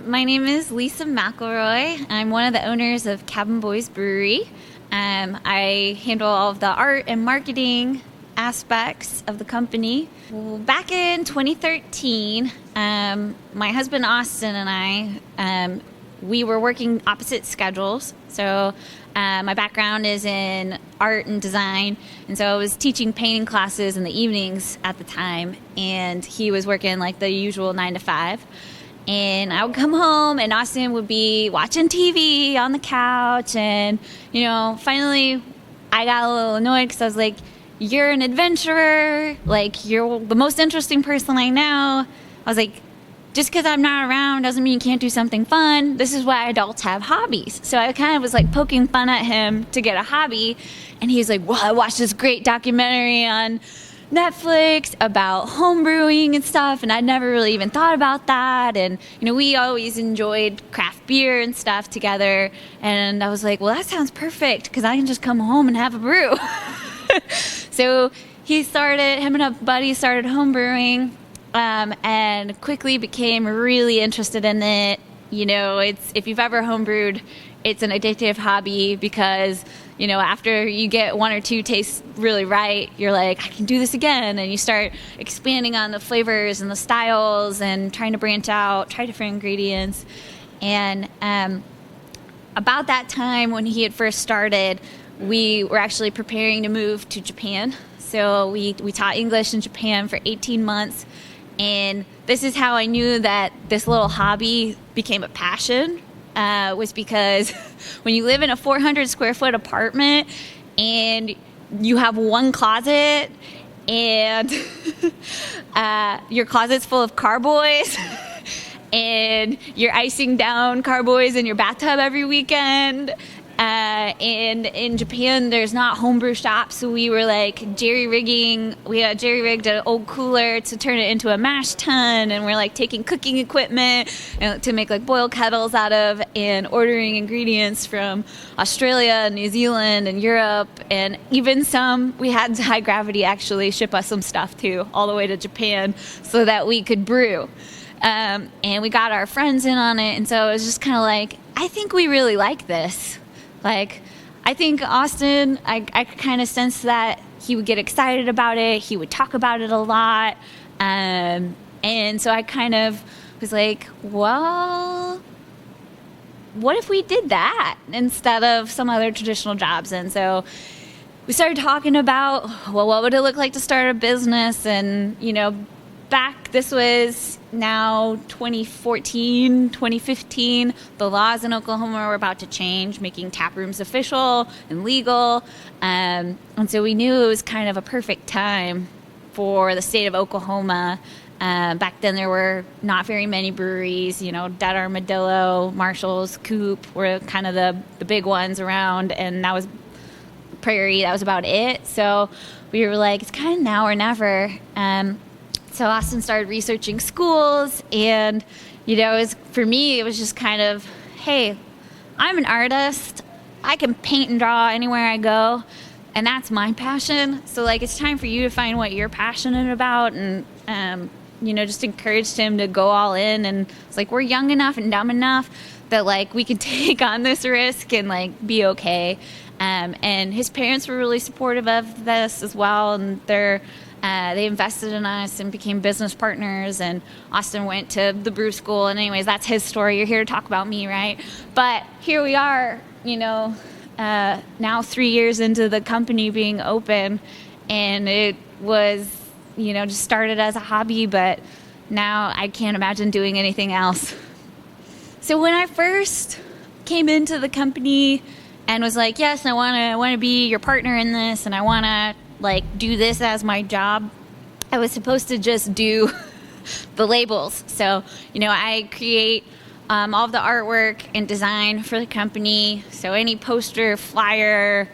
My name is Lisa McIlroy. I'm one of the owners of Boys Brewery. I handle all of the art and marketing aspects of the company. Well, back in 2013, my husband Austin and I, we were working opposite schedules. So my background is in art and design, and so I was teaching painting classes in the evenings at the time, and he was working like the usual 9 to 5. And I would come home, and Austin would be watching TV on the couch, and, finally I got a little annoyed because I was like, you're an adventurer, like, you're the most interesting person I know. I was like, just because I'm not around doesn't mean you can't do something fun. This is why adults have hobbies. So I kind of was like poking fun at him to get a hobby. And he's like, well, I watched this great documentary on Netflix about home brewing and stuff. And I'd never really even thought about that. And, we always enjoyed craft beer and stuff together. And I was like, well, that sounds perfect because I can just come home and have a brew. So him and a buddy started home brewing. And quickly became really interested in it. If you've ever homebrewed, it's an addictive hobby because, after you get one or two tastes really right, you're like, I can do this again. And you start expanding on the flavors and the styles and trying to branch out, try different ingredients. And about that time when he had first started, we were actually preparing to move to Japan. So we taught English in Japan for 18 months. And this is how I knew that this little hobby became a passion, was because when you live in a 400 square foot apartment and you have one closet and your closet's full of carboys and you're icing down carboys in your bathtub every weekend. And in Japan, there's not homebrew shops, so we were like jerry-rigging. We jerry-rigged an old cooler to turn it into a mash tun, and we're like taking cooking equipment to make like boil kettles out of, and ordering ingredients from Australia and New Zealand and Europe, and even we had High Gravity actually ship us some stuff too, all the way to Japan, so that we could brew. And we got our friends in on it, and so it was just kind of like, I think we really like this. Like, I think Austin, I could kind of sense that he would get excited about it. He would talk about it a lot. And so I kind of was like, well, what if we did that instead of some other traditional jobs? And so we started talking about, well, what would it look like to start a business? And, this was now 2014, 2015, the laws in Oklahoma were about to change, making tap rooms official and legal. And so we knew it was kind of a perfect time for the state of Oklahoma. Back then there were not very many breweries, Dead Armadillo, Marshall's, Coop were kind of the big ones around, and that was Prairie, that was about it. So we were like, it's kind of now or never. So Austin started researching schools, and, for me, it was just kind of, hey, I'm an artist. I can paint and draw anywhere I go, and that's my passion. So, it's time for you to find what you're passionate about, and, just encouraged him to go all in. And it's like, we're young enough and dumb enough that, we can take on this risk and, be okay. And his parents were really supportive of this as well, and they invested in us and became business partners, and Austin went to the brew school. And anyways, that's his story. You're here to talk about me, right? But here we are, now 3 years into the company being open, and it was, just started as a hobby, but now I can't imagine doing anything else. So when I first came into the company and was like, yes, I want to be your partner in this, and I want to do this as my job, I was supposed to just do the labels. So, I create all of the artwork and design for the company. So any poster, flyer,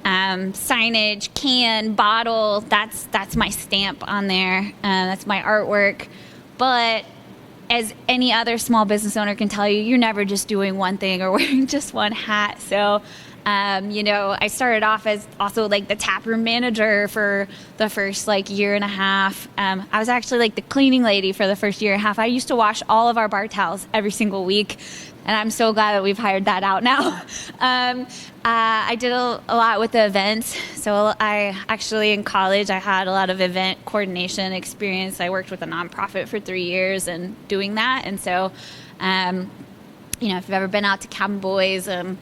signage, can, bottle, that's my stamp on there. That's my artwork. But as any other small business owner can tell you, you're never just doing one thing or wearing just one hat. So I started off as also like the taproom manager for the first like year and a half. I was actually like the cleaning lady for the first year and a half. I used to wash all of our bar towels every single week, and I'm so glad that we've hired that out now. I did a lot with the events. So I actually in college I had a lot of event coordination experience. I worked with a nonprofit for 3 years and doing that, and so. If you've ever been out to Cabin Boys, been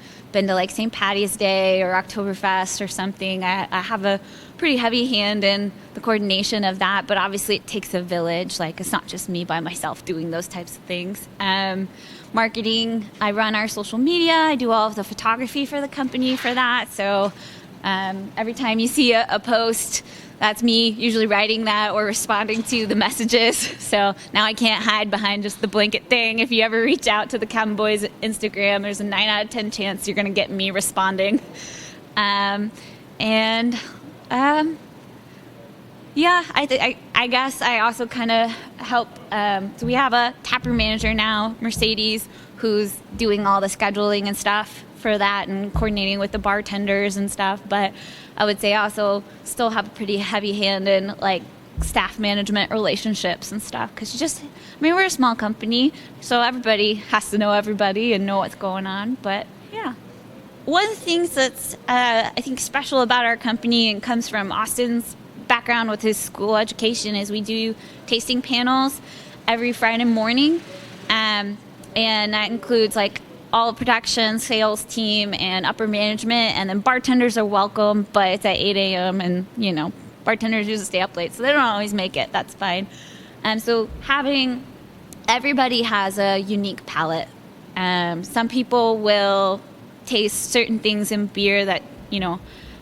to like St. Patty's Day or Oktoberfest or something, I have a pretty heavy hand in the coordination of that. But obviously it takes a village. Like, it's not just me by myself doing those types of things. Marketing, I run our social media. I do all of the photography for the company for that. So every time you see a post, that's me usually writing that or responding to the messages. So now I can't hide behind just the blanket thing. If you ever reach out to the Cabin Boys Instagram, there's a 9 out of 10 chance you're going to get me responding. I guess I also kind of help. So we have a taproom manager now, Mercedes, who's doing all the scheduling and stuff for that and coordinating with the bartenders and stuff. But I would say I also still have a pretty heavy hand in like staff management relationships and stuff, because we're a small company, so everybody has to know everybody and know what's going on. But yeah, one of the things that's I think special about our company and comes from Austin's background with his school education is we do tasting panels every Friday morning, and that includes like all production, sales team, and upper management, and then bartenders are welcome, but it's at 8 a.m. and bartenders usually stay up late, so they don't always make it. That's fine. So everybody has a unique palate. Some people will taste certain things in beer that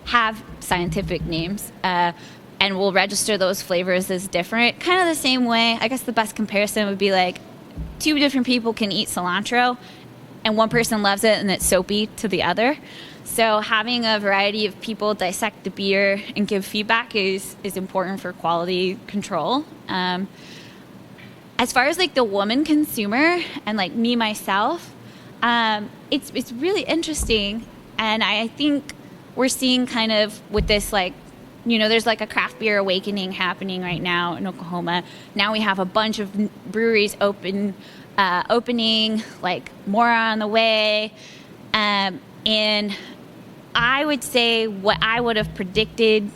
have scientific names, and will register those flavors as different. Kind of the same way, I guess the best comparison would be like 2 different people can eat cilantro, and one person loves it and it's soapy to the other. So having a variety of people dissect the beer and give feedback is important for quality control. As far as like the woman consumer and like me myself, it's really interesting, and I think we're seeing kind of with this like, there's like a craft beer awakening happening right now in Oklahoma. Now we have a bunch of breweries opening, like more on the way. And I would say what I would have predicted,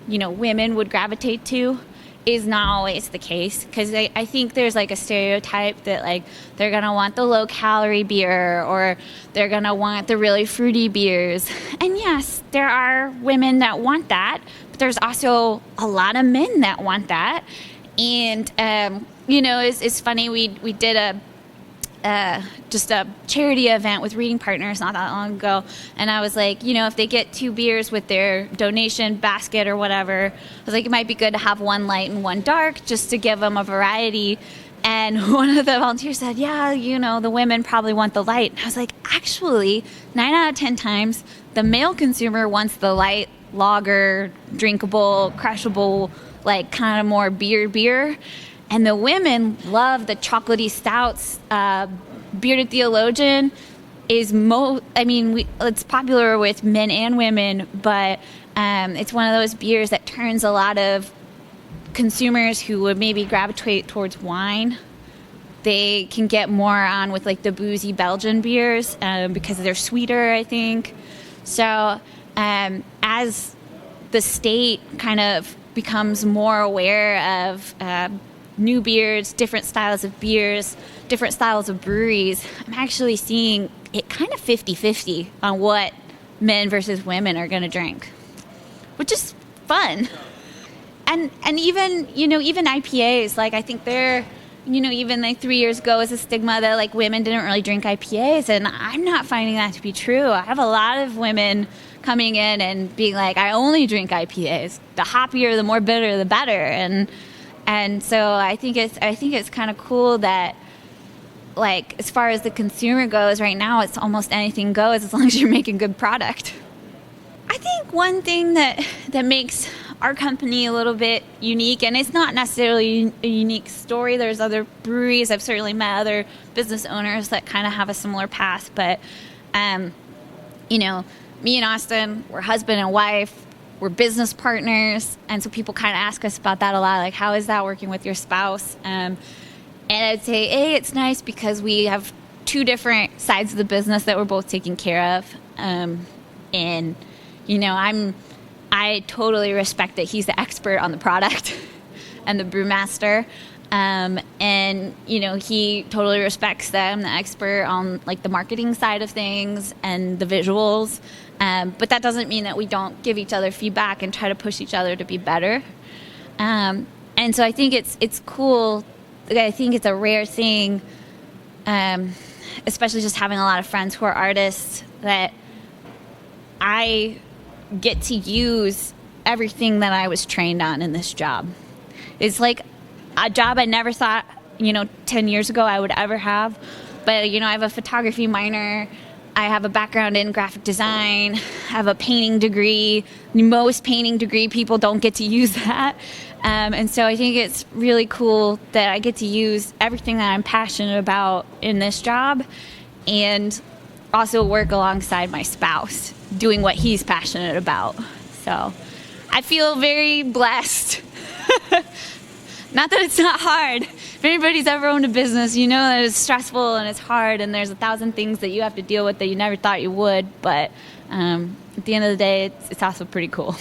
women would gravitate to is not always the case. Because I think there's like a stereotype that like they're going to want the low calorie beer or they're going to want the really fruity beers. And yes, there are women that want that, but there's also a lot of men that want that. And, it's funny, we did just a charity event with Reading Partners not that long ago, and I was like, if they get 2 beers with their donation basket or whatever, I was like, it might be good to have one light and one dark just to give them a variety. And one of the volunteers said, yeah, the women probably want the light. And I was like, actually, 9 out of 10 times the male consumer wants the light, lager, drinkable, crushable, like kind of more beer. And the women love the chocolatey stouts. Bearded Theologian is it's popular with men and women, but it's one of those beers that turns a lot of consumers who would maybe gravitate towards wine. They can get more on with like the boozy Belgian beers because they're sweeter, I think. So as the state kind of becomes more aware of new beers, different styles of beers, different styles of breweries, I'm actually seeing it kind of 50-50 on what men versus women are going to drink, which is fun. And even, even IPAs, like I think they're, even like 3 years ago was a stigma that like women didn't really drink IPAs, and I'm not finding that to be true. I have a lot of women coming in and being like, I only drink IPAs. The hoppier, the more bitter, the better. And so I think it's kind of cool that, like, as far as the consumer goes right now, it's almost anything goes as long as you're making good product. I think one thing that makes our company a little bit unique, and it's not necessarily a unique story. There's other breweries. I've certainly met other business owners that kind of have a similar path, but, me and Austin, we're husband and wife, we're business partners, and so people kind of ask us about that a lot, like, how is that working with your spouse? And I'd say, it's nice because we have two different sides of the business that we're both taking care of. And, you know, I totally respect that he's the expert on the product and the brewmaster. And, you know, he totally respects that I'm the expert on, like, the marketing side of things and the visuals. But that doesn't mean that we don't give each other feedback and try to push each other to be better. And so I think it's cool. I think it's a rare thing, especially just having a lot of friends who are artists, that I get to use everything that I was trained on in this job. It's like a job I never thought, 10 years ago I would ever have. But, I have a photography minor. I have a background in graphic design. I have a painting degree. Most painting degree people don't get to use that. And so I think it's really cool that I get to use everything that I'm passionate about in this job and also work alongside my spouse doing what he's passionate about. So I feel very blessed. Not that it's not hard. If anybody's ever owned a business, you know that it's stressful and it's hard and there's 1,000 things that you have to deal with that you never thought you would. But at the end of the day, it's also pretty cool.